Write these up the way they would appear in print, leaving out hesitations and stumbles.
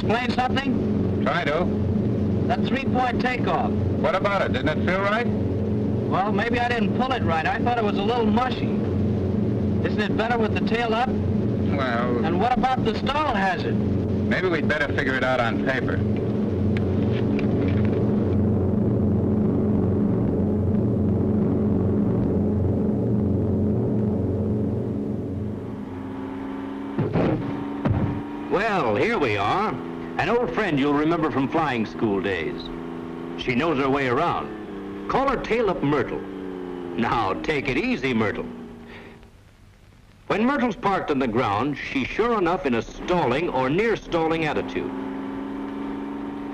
explain something? Try to. That three-point takeoff. What about it? Didn't it feel right? Well, maybe I didn't pull it right. I thought it was a little mushy. Isn't it better with the tail up? Well... And what about the stall hazard? Maybe we'd better figure it out on paper. Well, here we are. An old friend you'll remember from flying school days. She knows her way around. Call her Tail Up Myrtle. Now, take it easy, Myrtle. When Myrtle's parked on the ground, she's sure enough in a stalling or near stalling attitude.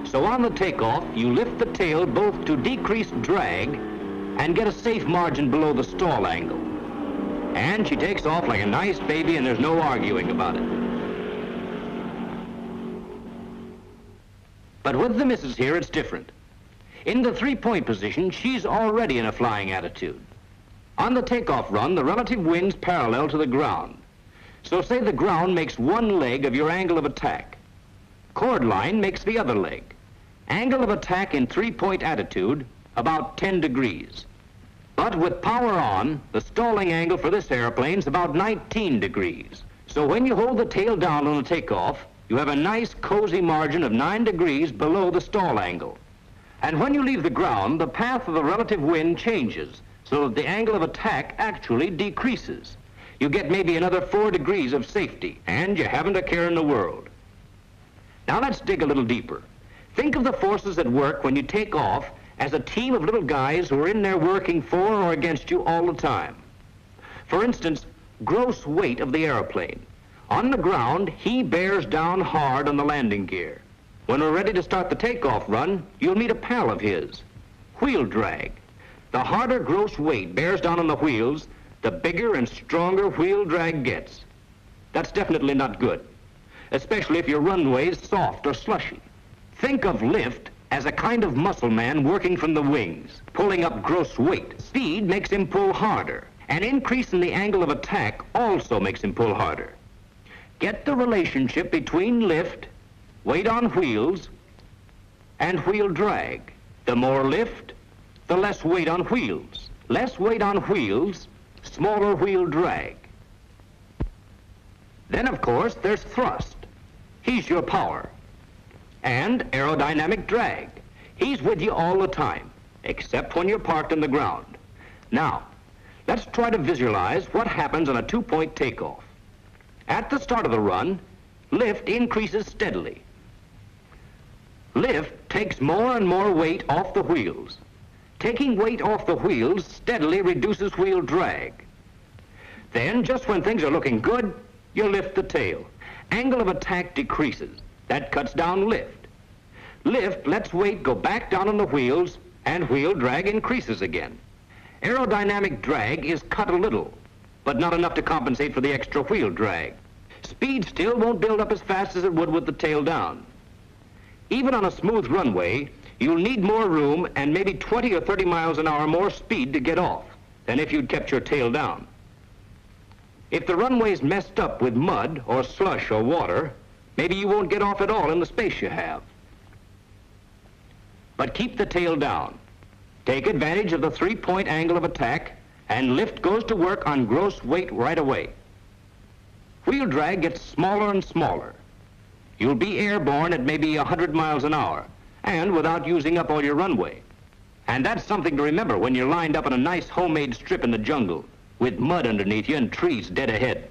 So on the takeoff, you lift the tail both to decrease drag and get a safe margin below the stall angle. And she takes off like a nice baby, and there's no arguing about it. But with the missus here, it's different. In the three-point position, she's already in a flying attitude. On the takeoff run, the relative wind's parallel to the ground. So say the ground makes one leg of your angle of attack. Chord line makes the other leg. Angle of attack in three-point attitude, about 10 degrees. But with power on, the stalling angle for this airplane's about 19 degrees. So when you hold the tail down on the takeoff, you have a nice cozy margin of 9 degrees below the stall angle. And when you leave the ground, the path of the relative wind changes so that the angle of attack actually decreases. You get maybe another 4 degrees of safety, and you haven't a care in the world. Now let's dig a little deeper. Think of the forces at work when you take off as a team of little guys who are in there working for or against you all the time. For instance, gross weight of the airplane. On the ground, he bears down hard on the landing gear. When we're ready to start the takeoff run, you'll meet a pal of his, wheel drag. The harder gross weight bears down on the wheels, the bigger and stronger wheel drag gets. That's definitely not good, especially if your runway's soft or slushy. Think of lift as a kind of muscle man working from the wings, pulling up gross weight. Speed makes him pull harder. An increase in the angle of attack also makes him pull harder. Get the relationship between lift, weight on wheels, and wheel drag. The more lift, the less weight on wheels. Less weight on wheels, smaller wheel drag. Then, of course, there's thrust. He's your power. And aerodynamic drag. He's with you all the time, except when you're parked on the ground. Now, let's try to visualize what happens on a two-point takeoff. At the start of the run, lift increases steadily. Lift takes more and more weight off the wheels. Taking weight off the wheels steadily reduces wheel drag. Then, just when things are looking good, you lift the tail. Angle of attack decreases. That cuts down lift. Lift lets weight go back down on the wheels, and wheel drag increases again. Aerodynamic drag is cut a little, but not enough to compensate for the extra wheel drag. Speed still won't build up as fast as it would with the tail down. Even on a smooth runway, you'll need more room and maybe 20 or 30 miles an hour more speed to get off than if you'd kept your tail down. If the runway's messed up with mud or slush or water, maybe you won't get off at all in the space you have. But keep the tail down. Take advantage of the three-point angle of attack, and lift goes to work on gross weight right away. Wheel drag gets smaller and smaller. You'll be airborne at maybe 100 miles an hour, and without using up all your runway. And that's something to remember when you're lined up on a nice homemade strip in the jungle, with mud underneath you and trees dead ahead.